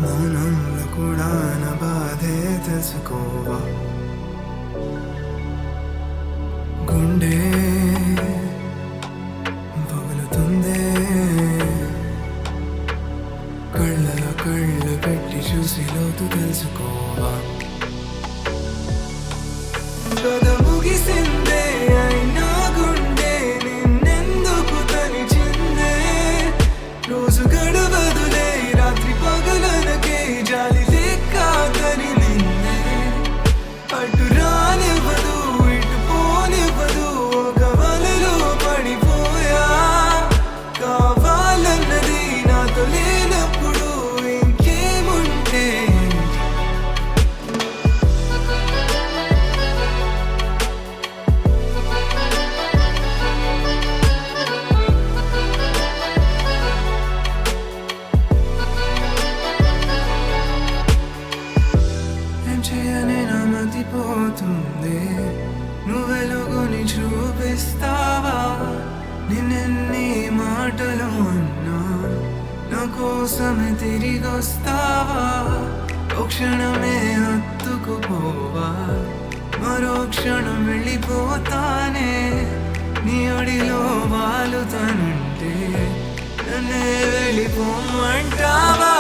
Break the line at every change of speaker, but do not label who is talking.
మౌనంలో కూడా నా బాధే తెలుసుకోవా గుండె పగులుతుందే కళ్ళలో కళ్ళు పెట్టి చూసి లోతు తెలుసుకోవా కథ ముగిసిందే అయినా గుండె నిన్నెందుకు తలిచిందే రోజు గడవదులే రాత్రి పగలనకే జాలి లేక తని నిన్నే అటు రానివ్వదు ఇటు పోనివ్వదు ఒక వలలో పడిపోయా కావాలన్నది నాతో లేనప్పుడు ఇంకేముంటే చేయని నమ్మతిపోతుంది నువ్వెలుగుని చూపిస్తావా నిన్నెన్ని మాటలు అన్నా నా కోసమే తిరిగొస్తావా ఓ క్షణమే హత్తుకుపోవా మరో క్షణం వెళ్ళిపోతానే నీ ఒడిలో వాలుతానంటే నన్నే వెళ్ళిపోమంటావా